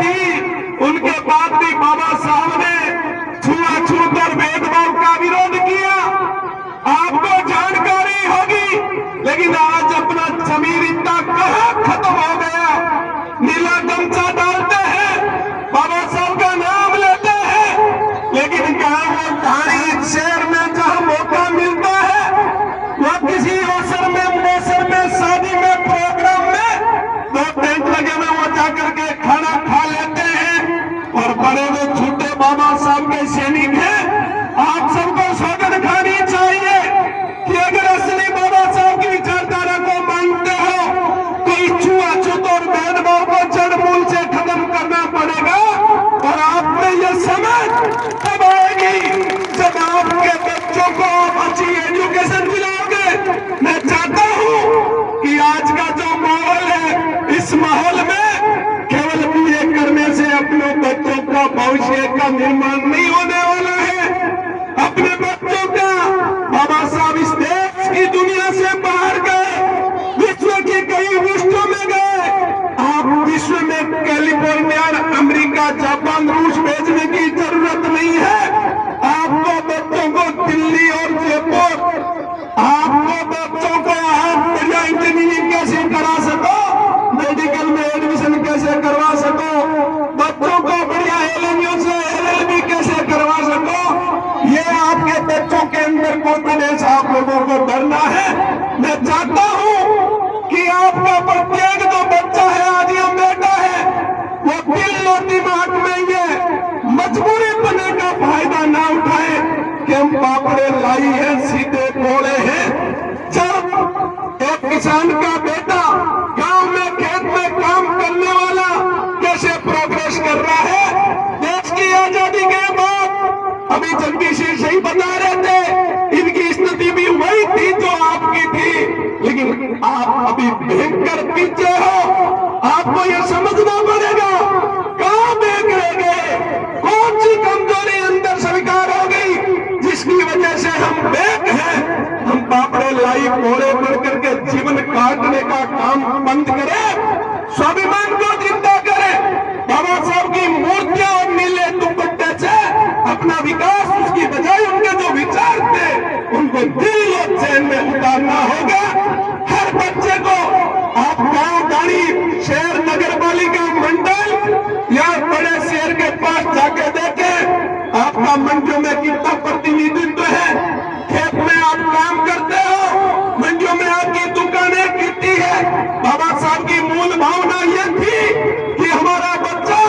थी, उनके बाद भी बाबा साहब ने छुआछूत और भेदभाव का विरोध किया। आपको जानकारी होगी, लेकिन आज अपना जमीर इतना कहाँ खत्म हो गया। नीला गमछा डालते हैं, बाबा साहब का नाम लेते हैं, लेकिन कहाँ वो कहानी शहर में जहाँ मौका मिलता है, वह किसी अवसर में शादी में प्रोग्राम में 2 टेंट लगे में वो जाकर के खाना खा लेते हैं। और बड़े वो छोटे बाबा साहब के सैनिक हैं। आप सबको सौगंध खानी चाहिए कि अगर असली बाबा साहब की विचारधारा को मानते हो तो इस छुआछूत और भेदभाव को जड़ मूल से खत्म करना पड़ेगा। और आप में यह समझ तब आएगी जब आपके बच्चों को अच्छी एजुकेशन दिलाओगे। मैं चाहता हूं कि आज का जो माहौल है, इस माहौल में केवल बीए करने से अपने बच्चों का भविष्य का निर्माण नहीं होने वाला है। अपने बच्चों का बाबा साहब इस देश की दुनिया से बाहर गए, विश्व के कई विश्वों में गए। आप विश्व में कैलिफोर्निया, अमेरिका, जापान, रूस भेजने की जरूरत नहीं है। आपको बच्चों को दिल्ली और जयपुर, आपको बच्चों को आप बढ़िया इंजीनियरिंग कैसे करा सको, मेडिकल में एडमिशन कैसे करवा सको, बच्चों को बढ़िया LMU से LLB कैसे करवा सको, ये आपके बच्चों के अंदर कॉन्फिडेंस आप लोगों को भरना है। मैं चाहता हूं कि आपका प्रत्येक जो बच्चा है, आज ये बेटा है, वो दिल और दिमाग में ये मजबूरी बनने का फायदा ना उठाए कि हम पापड़े लाई है, सीधे बोले हैं। जब एक किसान का बेटा गांव में खेत में काम करने वाला कैसे प्रोग्रेस कर रहा है, देश की आजादी के बाद अभी जगदीश सही बता रहे थे, इनकी स्थिति भी वही थी जो आपकी थी, लेकिन आप अभी भयंकर पीछे हो। आपको यह समझना पड़ेगा कहां देख रह गए, कौन सी कमजोरी अंदर स्वीकार हो गई जिसकी वजह से हम बेक हैं। हम पापड़े लाई कोड़े बढ़ करके जीवन काटने का काम बंद करें, स्वाभिमान को जिंदा करें। बाबा साहब की मूर्तियां और नीले दुपट्टे से अपना विकास, उसकी बजाय उनके जो विचार थे उनको दिल और चैन में उतारना होगा। हर बच्चे को आप गांव गाड़ी, शहर, नगर पालिका, मंडल या बड़े शहर के पास जाके देखें आपका मंडियों में कितना प्रतिनिधित्व है। खेत में आप काम करते हो, मंडियों में आपकी दुकानें कितनी है। बाबा साहब की मूल भावना यह थी कि हमारा बच्चा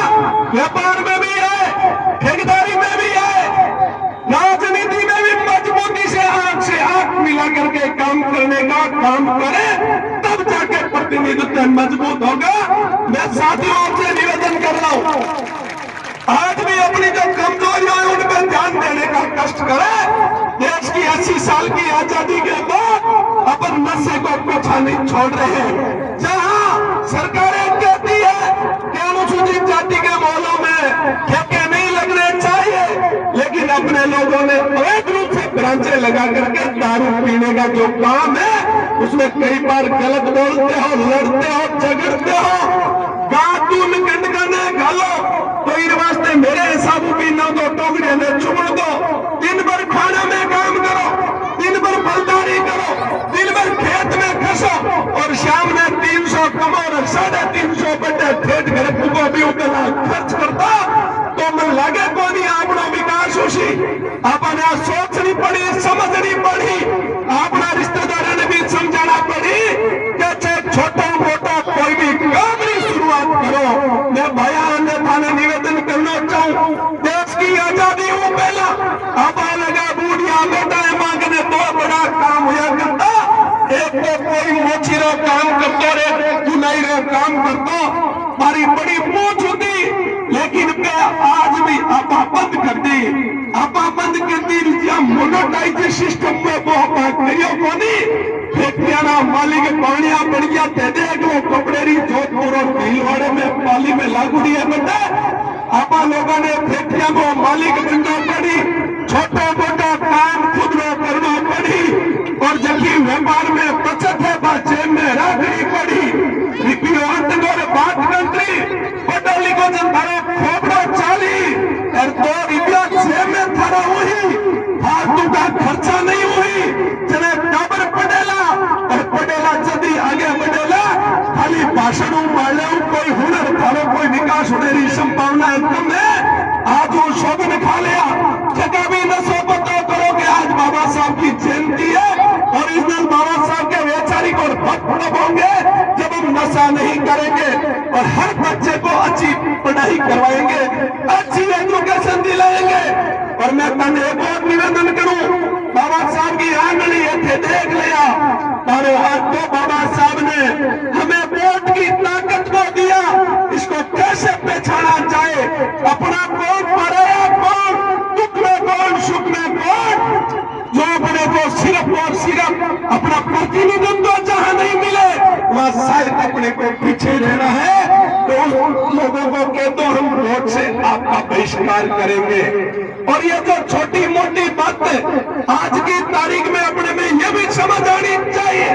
व्यापार में भी है, ठेकेदारी में भी है, राजनीति में भी मजबूती से आंख मिला करके काम करने का काम करे, तब जाके प्रतिनिधित्व मजबूत होगा। मैं साथियों से निवेदन कर रहा हूं, आज भी अपनी जो कमजोरियां हैं उन पर ध्यान देने का कष्ट करें। देश की 80 साल की आजादी के बाद अपन नशे को पीछा नहीं छोड़ रहे हैं। जहां सरकारें कहती है कि अनुसूचित जाति के मोहल्लों में ठेके नहीं लगने चाहिए, लेकिन अपने लोगों ने अवैध रूप से ब्रांचें लगा करके दारू पीने का जो काम है उसमें कई बार गलत बोलते हो, लड़ते हो, झगड़ते हो, गातून गंदगाने घालो तो इन वास्ते मेरे हिसाब भी न दो टोकरिया ने चुमड़ दो। दिन भर खाना में काम करो, दिन भर फलदारी करो, दिन भर खेत में खसो और शाम में 300 कमाओ और 350 बटे ठेठ घर को भी उतना खर्च करता तो मन लगे को नहीं अपना विकास होशी। अपने सोचनी पड़ी, समझनी पड़ी, अपना रिश्तेदारों ने भी समझाना पड़ी कि छोटा मोटा कोई भी काम नहीं शुरुआत करो। मैं भया अन्यथा ने निवेदन करना चाहूं, देश की आजादी हो पहला अब लगा बूढ़िया बेटा मांगने तो बड़ा काम हुआ करता, एक तो कोई मोचीरो काम करता रे, तू नहीं रो काम करता, हमारी बड़ी पूछ होती, लेकिन आज भी आपा बंद कर दी, आपा बंद कर दी। मोनोटाइज सिस्टम में बहुत मालिक पानिया बढ़िया दे देगा कपड़ेरी जोधपुर और भीलवाड़े में पाली में लागू दिया बेटा। आपा लोगों ने फैक्ट्रिया को मालिक बनना पड़ी, छोटा मोटा काम खुद में करना पड़ी और जबकि व्यापार में बचत है जेब में रखनी पड़ी। रिपियो बात कंट्री पढ़ो लिखो जनता भाषणों माले कोई हुनर थारो कोई विकास होने री संभावना कम है। आज वो शोभन खा लिया जगह भी नशो पता करो कि आज बाबा साहब की जयंती है और इस दिन बाबा साहब के वैचारिक और भक्त होंगे जब हम नशा नहीं करेंगे और हर बच्चे को अच्छी पढ़ाई करवाएंगे, अच्छी एजुकेशन दिलाएंगे। और मैं तन एक और निवेदन करूं, बाबा साहब की आंगली इतने देख लिया और आज तो बाबा साहब ने हमें वोट की ताकत को दिया, इसको कैसे पहचाना जाए, अपना कौन पराया कौन, दुख में कौन सुख में कौन, जो अपने को सिर्फ और सिर्फ अपना प्रतिनिधित्व जहां नहीं मिले वहां शायद अपने को पीछे रहना है, तो उन लोगों को कह दो हम वोट से आपका बहिष्कार करेंगे। और ये जो छोटी मोटी बातें आज की तारीख में अपने में ये भी समझ आनी चाहिए,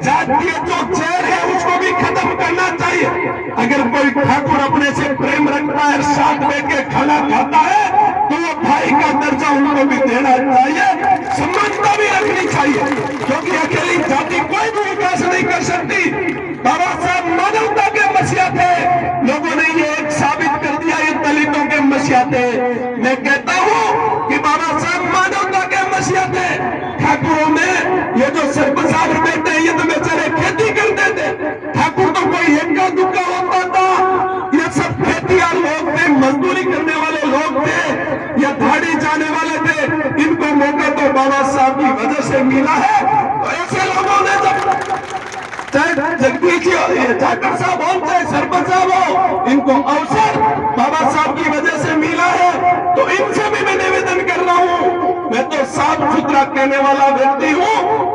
जातीय जो चेहर है उसको भी खत्म करना चाहिए। अगर कोई ठाकुर अपने से प्रेम रखता है, साथ बैठ के खाना खाता है, तो वो भाई का दर्जा उनको भी देना चाहिए, समानता भी रखनी चाहिए, क्योंकि अकेली जाति कोई भी विकास नहीं कर सकती। बाबा साहब मानवता के मसीहा थे, लोगों ने ये एक साबित कर दिया ये दलितों के मसीहा थे। मैं कहता हूँ कि बाबा साहब मानवता के मसीहा थे। ठाकुरों में ये जो सरपंच साहब बैठे हैं ये तो बेचारे खेती करते थे, ठाकुर तो कोई एक्का दुक्का होता था, ये सब खेतियार लोग थे, मजदूरी करने वाले लोग थे, ये धाड़ी जाने वाले थे, इनको मौका तो बाबा साहब की वजह से मिला है। तो ऐसे लोगों ने जब चाहे जगदीश जाकर साहब हो चाहे सरपंच साहब हो, इनको अवसर बाबा साहब की वजह से मिला है, तो इनसे भी मैं निवेदन कर रहा हूँ। मैं तो साफ सुथरा कहने वाला व्यक्ति हूँ,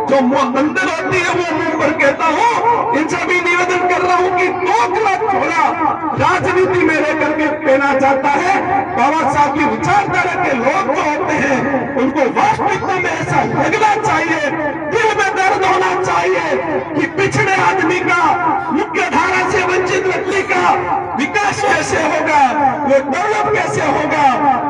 जो अंदर होती है वो मुंह पर कहता हूँ। इनसे भी निवेदन कर रहा हूँ कि 2 लाख छोड़ा राजनीति में रह करके पहना चाहता है। बाबा साहब की विचारधारा के लोग जो होते हैं उनको वास्तविकता में ऐसा लगना चाहिए, दिल में दर्द होना चाहिए कि पिछड़े आदमी का, मुख्य धारा से वंचित व्यक्ति का विकास कैसे होगा, वो डेवलप कैसे होगा,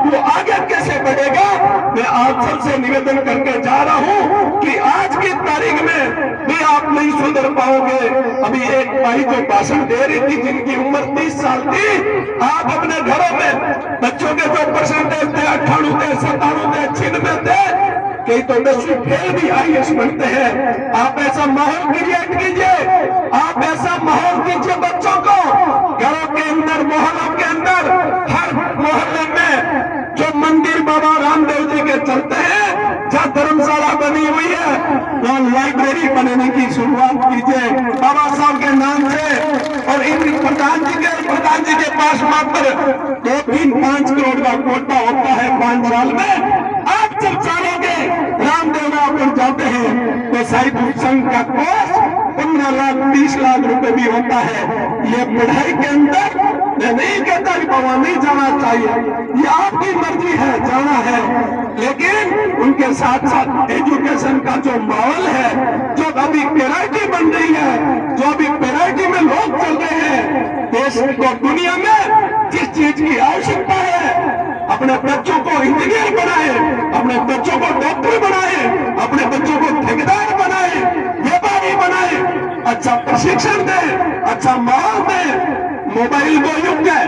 वो आगे कैसे बढ़ेगा। मैं आप सबसे निवेदन करके जा रहा हूं कि आज की तारीख में भी आप नहीं सुधर पाओगे। अभी एक भाई जो भाषण दे रही थी जिनकी उम्र 30 साल थी, आप अपने घरों में बच्चों के जो परसेंटेज थे 98 थे, 97 थे, 96 थे, कई तो 10वीं फेल भी IAS बनते हैं। आप ऐसा माहौल क्रिएट कीजिए, आप ऐसा माहौल दीजिए बच्चों को, घरों के अंदर, मोहल्लों के अंदर, हर मोहल्ले में जो मंदिर बाबा रामदेव जी के चलते हैं, जहाँ धर्मशाला बनी हुई है, वहाँ लाइब्रेरी बनाने की शुरुआत कीजिए बाबा साहब के नाम से। और इन प्रधान जी के पास मात्र 2, 3, 5 करोड़ का कोटा होता है 5 साल में। आप जब चाहोगे रामदेव पर जाते हैं तो साहित्य संघ का कोर्स 15 लाख 20 लाख रुपए भी होता है। ये पढ़ाई के अंदर मैं नहीं कहता कि वहां नहीं जाना चाहिए, ये आपकी मर्जी है, जाना है, लेकिन उनके साथ साथ एजुकेशन का जो माहौल है, जो अभी पैराइटी बन रही है, जो अभी पैराइटी में लोग चल रहे हैं, देश को दुनिया में जिस चीज की आवश्यकता है, अपने बच्चों को इंजीनियर बनाए, अपने बच्चों को डॉक्टर बनाए, अपने बच्चों को ठेकेदार बनाए, व्यापारी बनाए, अच्छा प्रशिक्षण दे, अच्छा माहौल दे। मोबाइल को युग है,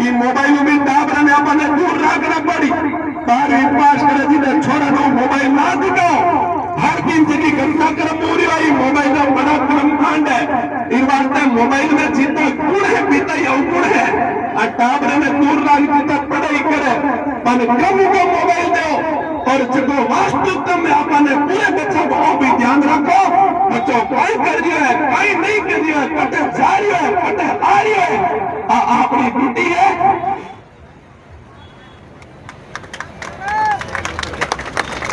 ये मोबाइल में टाबर ने अपने दूर रखना पड़ी। 12वीं पास करे जिन्हें छोड़ा नो मोबाइल ना दिखाओ, हर दिन की घटना क्रम पूरी हुई, मोबाइल का बड़ा क्रम कांड है। इस वास्ते मोबाइल में जितना गुण है बीता ही अवगुण है, और टाबर में दूर रखना पढ़ाई करे, पर कम को मोबाइल दो। और जब वास्तविकता में अपने पूरे बच्चों को भी ध्यान रखो, बच्चों कहीं कर रही है, कहीं नहीं कर रही है, कटे जा रही है, कटे आ रही है, अपनी ड्यूटी है